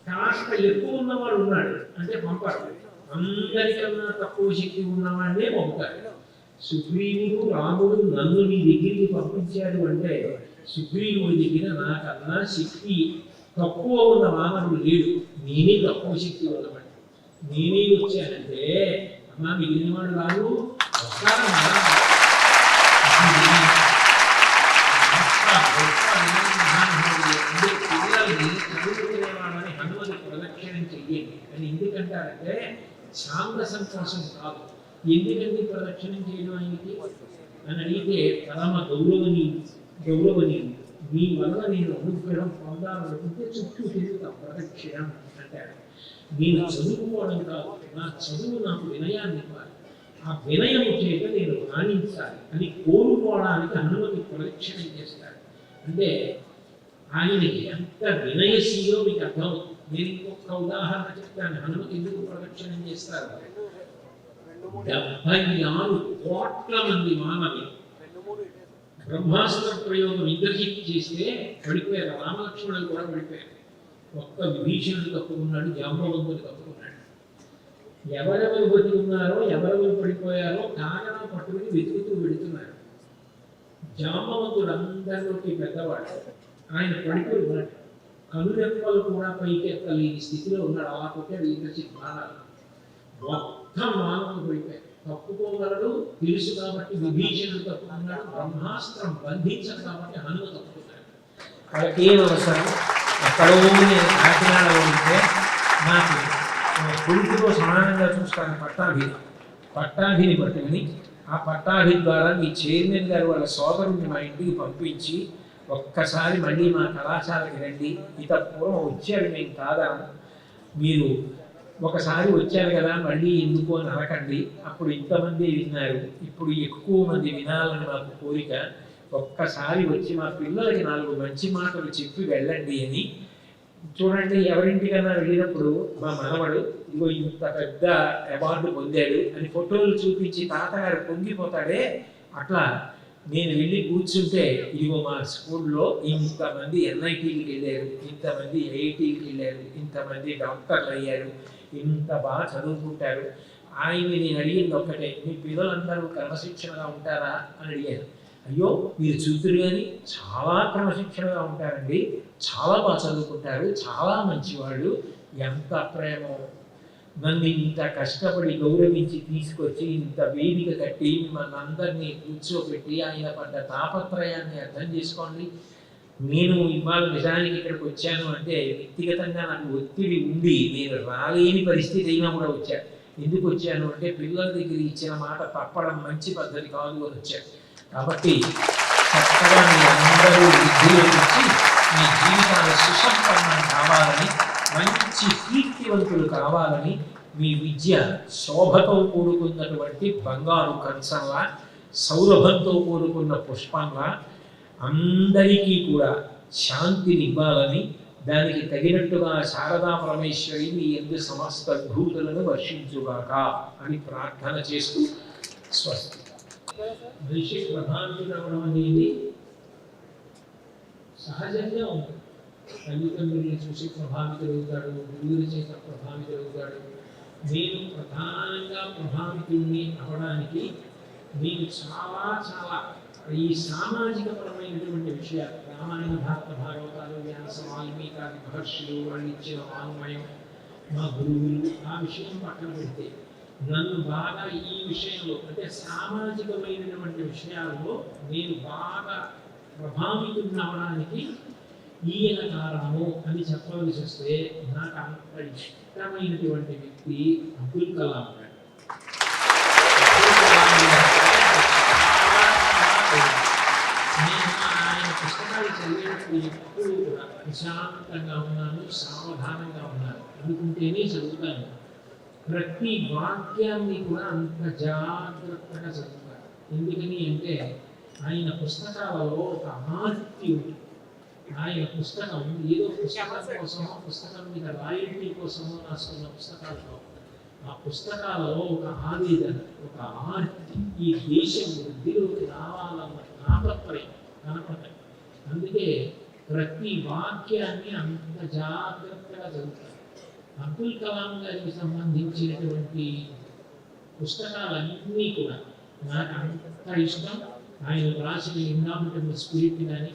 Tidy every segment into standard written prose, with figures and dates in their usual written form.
కాస్త ఎక్కువ ఉన్నవాడు ఉన్నాడు అంటే పంపాడు, అందరికన్నా తక్కువ శక్తి ఉన్నవాడినే పంపుతాడు. సుగ్రీవుడు రాముడు నన్ను నీ దగ్గరికి పంపించాడు అంటే సుగ్రీవుడి దగ్గర నాకన్నా శక్తి తక్కువ ఉన్న వానరుడు లేడు, నేనే తక్కువ శక్తి ఉన్నవాడు. నేనే వచ్చానంటే అమ్మా మిగిలిన వాడు రాదు వస్తానమ్మా. పిల్లల్ని చదువుకునేవాడని హనుమతి ప్రదక్షిణం చెయ్యండి అని ఎందుకంటారంటే సామరసం కోసం కాదు. ఎందుకంటే ప్రదక్షిణం చేయడం ఆయనకి అని అడిగితే పరమ గౌరవనీయుడు మీ వల్ల నేను అనుగ్రహం పొందాలనుకుంటే చుట్టూ తిరుగుతాం ప్రదక్షిణం అంటారు. నేను చదువుకోవడం కాదు, నా చదువు నాకు వినయాన్ని ఇవ్వాలి, ఆ వినయం చేత నేను రాణించాలి అని కోరుకోవడానికి హనుమతి ప్రదక్షిణం చేస్తాడు. అంటే ఆయనకి ఎంత వినయశీలో మీకు అర్థం. నేను ఇంకొక ఉదాహరణ చెప్తాను. హనుమతి ఎందుకు ప్రదక్షిణం చేస్తారు? 76 కోట్ల మంది మానవులు బ్రహ్మాస్త్ర ప్రయోగం ఇంద్రజిత్ చేస్తే పడిపోయారు, రామలక్ష్మణులు కూడా పడిపోయారు. ఒక్క విభీషణుడు తప్పుకున్నాడు, జాంబవంతుడు తప్పుకున్నాడు. ఎవరెవరు బతికి ఉన్నారో ఎవరెవరు పడిపోయారో కారణం పట్టుకుని వెతుకుతూ వెళుతున్నారు. జాంబవంతుడు అందరిలోకి పెద్దవాడు, ఆయన పడిపోయి ఉన్నాడు, కనురెప్పలు కూడా పైకి ఎత్తలేని స్థితిలో ఉన్నాడు. అలా కొట్టాడు ఇంద్రజిత్ బాణాలు, మొత్తం మానవులు పడిపోయారు. తప్పుకోగలడు తెలుసు కాబట్టి విభీషణుడు తప్పుకున్నాడు, బ్రహ్మాస్త్రం బంధించడు కాబట్టి హనుమ తప్పుకున్నాడు. వాళ్ళకేం అవసరం? ఎక్కడో నేను కాకినాడలో ఉంటే నాకు కొడుకుతో సమానంగా చూస్తాను పట్టాభిని పట్టుకుని ఆ పట్టాభి ద్వారా మీ చైర్మన్ గారు వాళ్ళ సోదరుని మా ఇంటికి పంపించి ఒక్కసారి మళ్ళీ మా కళాశాలకి రండి, ఇంత పూర్వం వచ్చారు మేము కాదా, మీరు ఒకసారి వచ్చారు కదా మళ్ళీ ఎందుకు అని అనకండి, అప్పుడు ఇంతమంది విన్నారు, ఇప్పుడు ఎక్కువ మంది వినాలని మాకు కోరిక, ఒక్కసారి వచ్చి మా పిల్లలకి 4 మంచి మాటలు చెప్పి వెళ్ళండి అని. చూడండి, ఎవరింటికన్నా వెళ్ళినప్పుడు మా మనవడు ఇగో ఇంత పెద్ద అవార్డు పొందాడు అని ఫోటోలు చూపించి తాతగారు పొంగిపోతాడే, అట్లా నేను వెళ్ళి కూర్చుంటే ఇదిగో మా స్కూల్లో ఇంతమంది ఎన్ఐటీకి వెళ్ళారు, ఇంతమంది ఐఐటీకి వెళ్ళారు, ఇంతమంది డాక్టర్లు అయ్యారు, ఇంత బాగా చదువుకుంటారు. ఆయన నేను అడిగింది ఒక్కటే, మీ పిల్లలందరూ క్రమశిక్షణగా ఉంటారా అని అడిగాను. అయ్యో మీరు చూతురు కానీ చాలా క్రమశిక్షణగా ఉంటారండి, చాలా బాగా చదువుకుంటారు, చాలా మంచివాళ్ళు, ఎంత ప్రేమ, నన్ను ఇంత కష్టపడి గౌరవించి తీసుకొచ్చి ఇంత వేదిక కట్టి మిమ్మల్ని అందరినీ కూర్చోబెట్టి ఆయన పడ్డ తాపత్రయాన్ని అర్థం చేసుకోండి. నేను ఇవాళ నిజానికి ఇక్కడికి వచ్చాను అంటే వ్యక్తిగతంగా నాకు ఒత్తిడి ఉండి నేను రాలేని పరిస్థితి అయినా కూడా వచ్చాను. ఎందుకు వచ్చాను అంటే పిల్లల దగ్గర ఇచ్చిన మాట తప్పడం మంచి పద్ధతి కాదు అని వచ్చాను. కాబట్టి చక్కగా మీ అందరూ విద్యలోకి వచ్చి మీ జీవితాలు సుసంపన్నం కావాలని, మంచి కీర్తివంతులు కావాలని, మీ విద్య శోభతో కూడుకున్నటువంటి బంగారు కంచంలా, సౌరభంతో కూడుకున్న పుష్పంలా అందరికీ కూడా శాంతిని ఇవ్వాలని, దానికి తగినట్టుగా శారదా పరమేశ్వరి మీ యందు సమస్త భూతులను వర్షించుగాక అని ప్రార్థన చేస్తూ స్వస్తి. మనిషి ప్రభావితం అవ్వడం అనేది సహజంగా ఉంటుంది. తల్లిదండ్రులను చూసి ప్రభావితులవుతాడు, గురువుల చేత ప్రభావితులవుతాడు. నేను ప్రధానంగా ప్రభావితుల్ని అవ్వడానికి నేను చాలా ఈ సామాజిక పరమైనటువంటి విషయాలు, రామాయణ భారత భాగవతాలు, వ్యాస వాల్మీకాది మహర్షులు వాళ్ళు ఇచ్చిన వాంగ్మయం, మా గురువులు, ఆ విషయం పక్కన పెడితే నన్ను బాగా ఈ విషయంలో అంటే సామాజికమైనటువంటి విషయాల్లో నేను బాగా ప్రభావితం అవడానికి ఈయన కారణము అని చెప్పవలసి వస్తే నాకు అంత ఇష్టమైనటువంటి వ్యక్తి అబ్దుల్ కలాం గారు. నేను ఆయన పుస్తకాలు చదివేటప్పుడు ఎప్పుడు కూడా ప్రశాంతంగా ఉన్నాను, సావధానంగా ఉన్నాను అనుకుంటేనే చదువుతాను. ప్రతి వాక్యాన్ని కూడా అంత జాగ్రత్తగా చదువుతాను. ఎందుకని అంటే ఆయన పుస్తకాలలో ఒక ఆర్తి ఉంది. ఆయన పుస్తకం ఏదో పుస్తకం కోసమో, పుస్తకం మీద రాయల్టీ కోసమో రాసుకున్న పుస్తకాలలో, ఆ పుస్తకాలలో ఒక ఆవేదన, ఒక ఆర్తి, ఈ దేశం వృద్ధిలోకి రావాలన్న తాపత్రయం కనపడతాయి. అందుకే ప్రతి వాక్యాన్ని అంత జాగ్రత్తగా చదువుతారు. అబ్దుల్ కలాం గారికి సంబంధించినటువంటి పుస్తకాలన్నీ కూడా నాకు అంత ఇష్టం. ఆయన రాసిన ఇండామిటబుల్ స్పిరిట్ కానీ,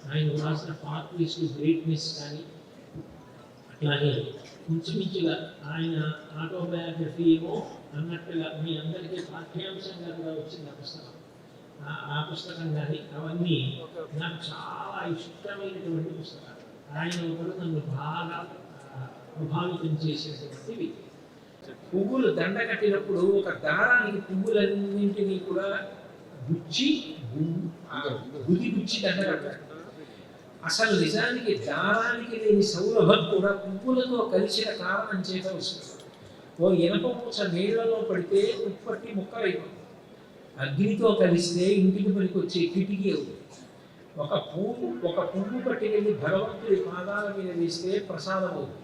ఆయన రాసిన పాత్వేస్ టు గ్రేట్నెస్ కానీ, అట్లాగే ఇంచుమించుగా ఆయన ఆటోబయోగ్రఫీ ఏమో అన్నట్టుగా మీ అందరికీ పాఠ్యాంశంగా కూడా వచ్చింది ఆ పుస్తకం కానీ, అవన్నీ నాకు చాలా ఇష్టమైనటువంటి పుస్తకాలు. ఆయన ఒకరు నన్ను బాగా ప్రభావితం చేసేటువంటివి. పువ్వులు దండ కట్టినప్పుడు ఒక దారానికి పువ్వులన్నింటినీ కూడా గుచ్చి గుచ్చి దండ కట్టారు. అసలు నిజానికి దారానికి లేని సౌలభం కూడా పువ్వులతో కలిసిన కారణం చేత వస్తుంది. ఓ ఇనప మూస నీళ్లలో పడితే ఉప్పట్టి ముక్కలైపోతుంది. అగ్నితో కలిస్తే ఇంటికి పనికి వచ్చే కిటికీ అవుతుంది. ఒక పువ్వు పట్టుకెళ్ళి భగవంతుడి పాదాల మీద వేస్తే ప్రసాదం అవుతుంది.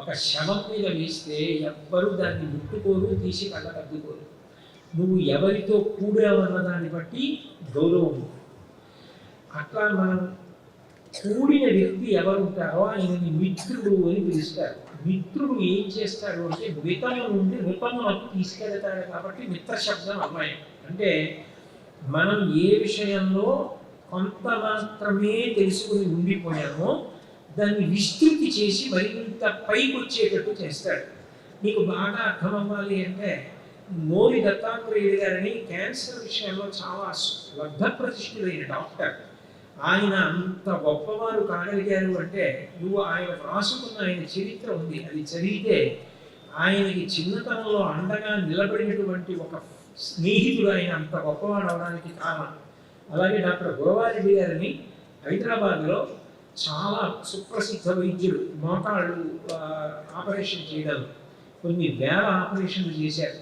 ఒక శవం మీద వేస్తే ఎవ్వరూ దాన్ని ముట్టుకోరు, తీసి కళ్ళకద్దుకోరు. నువ్వు ఎవరితో కూడావన్న దాన్ని బట్టి గౌరవం. అట్లా మనం కూడిన వ్యక్తి ఎవరుంటారో ఆయనని మిత్రుడు అని పిలుస్తారు. మిత్రుడు ఏం చేస్తాడు అంటే మితము నుండి ఋతములకు తీసుకెళ్తాడు. కాబట్టి మిత్ర శబ్దం అన్వయం. అంటే మనం ఏ విషయంలో కొంత మాత్రమే తెలుసుకుని ఉండిపోయామో దాన్ని విస్తృతి చేసి మరింత పైకి వచ్చేటట్టు చేస్తాడు. నీకు బాగా అర్థం అవ్వాలి అంటే మోరి దత్తాత్రేయుడు గారిని క్యాన్సర్ విషయంలో చాలా లబ్ధ ప్రతిష్ఠులైన డాక్టర్. ఆయన అంత గొప్పవారు కాగలిగారు అంటే నువ్వు ఆయన రాసుకున్న ఆయన చరిత్ర ఉంది, అది చదివితే ఆయనకి చిన్నతనంలో అండగా నిలబడినటువంటి ఒక స్నేహితుడు ఆయన అంత గొప్పవాడు అవడానికి కారణం. అలాగే డాక్టర్ గోవారెడ్డి గారిని హైదరాబాద్లో చాలా సుప్రసిద్ధ వైద్యుడు, మోకాళ్ళు ఆపరేషన్ చేయగలరు, కొన్ని వేల ఆపరేషన్లు చేశారు.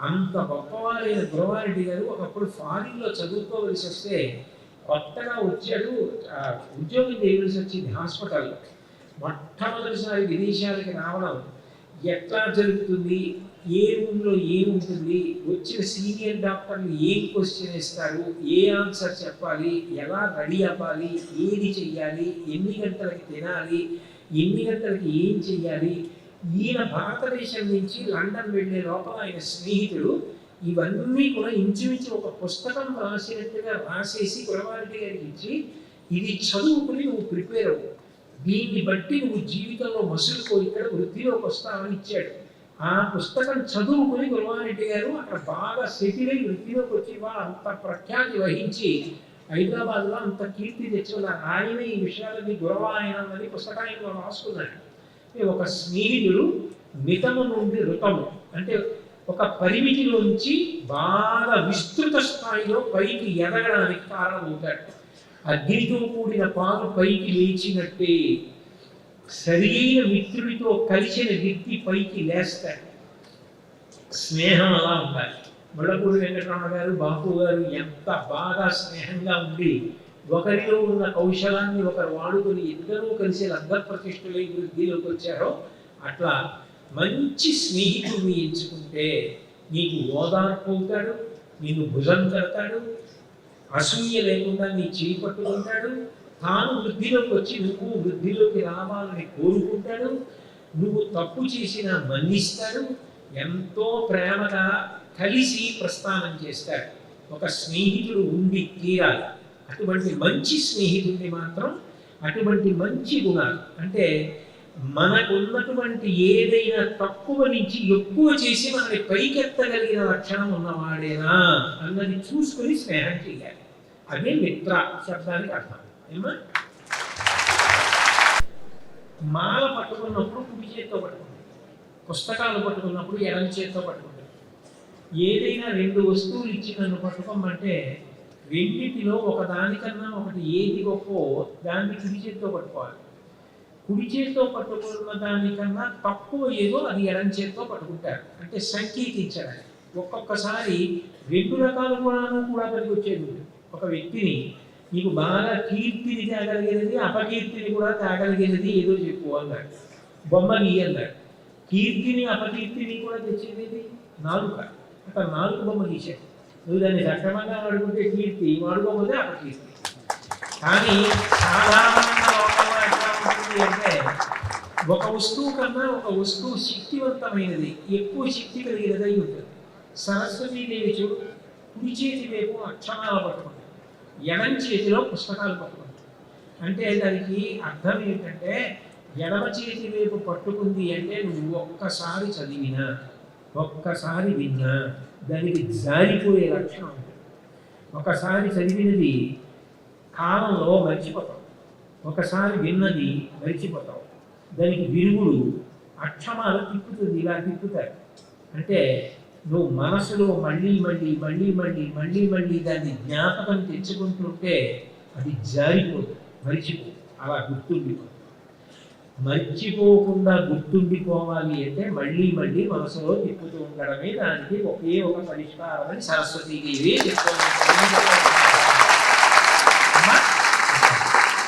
అంత గొప్పవారైన గోవారెడ్డి గారు ఒకప్పుడు ఫారిన్లో చదువుకోవలసి వస్తే కొత్తగా వచ్చాడు, ఉద్యోగం చేయవలసి వచ్చింది హాస్పిటల్లో. మొట్టమొదటిసారి విదేశాలకి రావడం ఎట్లా జరుగుతుంది, ఏ రూమ్లో ఏముంటుంది, వచ్చిన సీనియర్ డాక్టర్లు ఏం క్వశ్చన్ ఇస్తారు, ఏ ఆన్సర్ చెప్పాలి, ఎలా రెడీ అవ్వాలి, ఏది చెయ్యాలి, ఎన్ని గంటలకి తినాలి, ఎన్ని గంటలకి ఏం చెయ్యాలి. ఈయన భారతదేశం నుంచి లండన్ వెళ్ళే లోపల ఆయన స్నేహితుడు ఇవన్నీ కూడా ఇంచుమించు ఒక పుస్తకం రాసినట్టుగా రాసేసి గోవారెడ్డి గారికి ఇచ్చి, ఇది చదువుకుని నువ్వు ప్రిపేర్ అవ్వు, దీన్ని బట్టి నువ్వు జీవితంలో మసులుకో, ఇక్కడ వృద్ధిలోకి వస్తావని ఇచ్చాడు. ఆ పుస్తకం చదువుకుని గోవారెడ్డి గారు అక్కడ బాగా సెటిల్ అయి వృద్ధిలోకి వచ్చి వాళ్ళు అంత ప్రఖ్యాతి వహించి హైదరాబాద్లో అంత కీర్తి తెచ్చుకున్నారు. ఆయన ఈ విషయాలని గురవాయనం అని పుస్తకాయంలో రాసుకున్నాడు. ఒక స్నేహితుడు మితము నుండి ఋతము అంటే ఒక పరిమితిలోంచి బాగా విస్తృత స్థాయిలో పైకి ఎదగడానికి కారణమవుతాడు. అగ్నితో కూడిన పాలు పైకి లేచినట్టే సరైన మిత్రుడితో కలిసిన వ్యక్తి పైకి లేస్తాడు. స్నేహం అలా ఉండాలి. మళ్ళపూడి వెంకటరమణ గారు, బాపు గారు ఎంత బాగా స్నేహంగా ఉండి ఒకరిలో ఉన్న కౌశలాన్ని ఒకరు వాడుకొని ఇద్దరూ కలిసి లబ్ధప్రతిష్ఠులై వృద్ధిలోకి వచ్చారో అట్లా మంచి స్నేహితుడిని ఎంచుకుంటే నీకు ఓదార్పు అవుతాడు, నీకు భుజం కడతాడు, అసూయ లేకుండా నీ చేయి పట్టుకుంటాడు, తాను వృద్ధిలోకి వచ్చి నువ్వు వృద్ధిలోకి రావాలని కోరుకుంటాడు, నువ్వు తప్పు చేసినా మన్నిస్తాడు, ఎంతో ప్రేమగా కలిసి ప్రస్థానం చేస్తాడు. ఒక స్నేహితుడు ఉండి తీరాలి. అటువంటి మంచి స్నేహితుడిని మాత్రం అటువంటి మంచి గుణాలు అంటే మనకున్నటువంటి ఏదైనా తక్కువ నుంచి ఎక్కువ చేసి మనల్ని పైకెత్తగలిగిన లక్షణం ఉన్నవాడేనా అన్నది చూసుకొని స్నేహం చేయాలి. అదే మిత్ర శబ్దానికి అర్థం. ఏమా మాల పట్టుకున్నప్పుడు కుడి చేతితో పట్టుకుంటాం, పుస్తకాలు పట్టుకున్నప్పుడు ఎడమ చేతితో పట్టుకుంటాం. ఏదైనా రెండు వస్తువులు ఇచ్చి నన్ను పట్టుకోమంటే రెండింటిలో ఒకదానికన్నా ఒకటి ఏది గొప్పో దాన్ని కుడి చేతితో పట్టుకోవాలి. కుడి చేతితో పట్టుకున్న దానికన్నా తక్కువ ఏదో అది ఎడం చేతితో పట్టుకుంటారు, అంటే సంకేతించడానికి. ఒక్కొక్కసారి రెండు రకాల గుణాలు కూడా పనికి వచ్చేది. ఒక వ్యక్తిని నీకు బాగా కీర్తిని తేగలిగినది, అపకీర్తిని కూడా తేగలిగినది ఏదో చెప్పు అన్నాడు. బొమ్మ గీయన్నాడు. కీర్తిని అపకీర్తిని కూడా తెచ్చేది నాలుక. అక్కడ నాలుగు బొమ్మ గీశాడు. నువ్వు దాన్ని సక్రమంగా వాడుకుంటే కీర్తి, వాడుకోకపోతే అపకీర్తి. కానీ సాధారణంగా ఒక వస్తువు కన్నా ఒక వస్తువు శక్తివంతమైనది, ఎక్కువ శక్తి కలిగినదై ఉంటుంది. సరస్వతీదేవి చూడు, కుడి చేతి వైపు అక్షరాలు పట్టుకుంటుంది, ఎడం చేతిలో పుస్తకాలు పట్టుకుంటుంది. అంటే దానికి అర్థం ఏంటంటే, ఎడమ చేతి వైపు పట్టుకుంది అంటే నువ్వు ఒక్కసారి చదివినా, ఒక్కసారి విన్నా దానికి జారిపోయే లక్షణం ఉంటుంది. ఒకసారి చదివినది కాలంలో మర్చిపోతాం, ఒకసారి విన్నది మర్చిపోతాం. దానికి విరుగుడు అక్షమాలు తిప్పుతుంది, ఇలా తిప్పుతాయి. అంటే నువ్వు మనసులో మళ్ళీ మళ్ళీ మళ్ళీ మళ్ళీ మళ్ళీ మళ్ళీ దాన్ని జ్ఞాపకం తెచ్చుకుంటుంటే అది జారిపోదు, మర్చిపో, అలా గుర్తుండిపో. మర్చిపోకుండా గుర్తుండిపోవాలి అంటే మళ్ళీ మళ్ళీ మనసులో తిప్పుతూ ఉండడమే దానికి ఒకే ఒక పరిష్కారం అని సరస్వతీదేవి చెప్తుంది.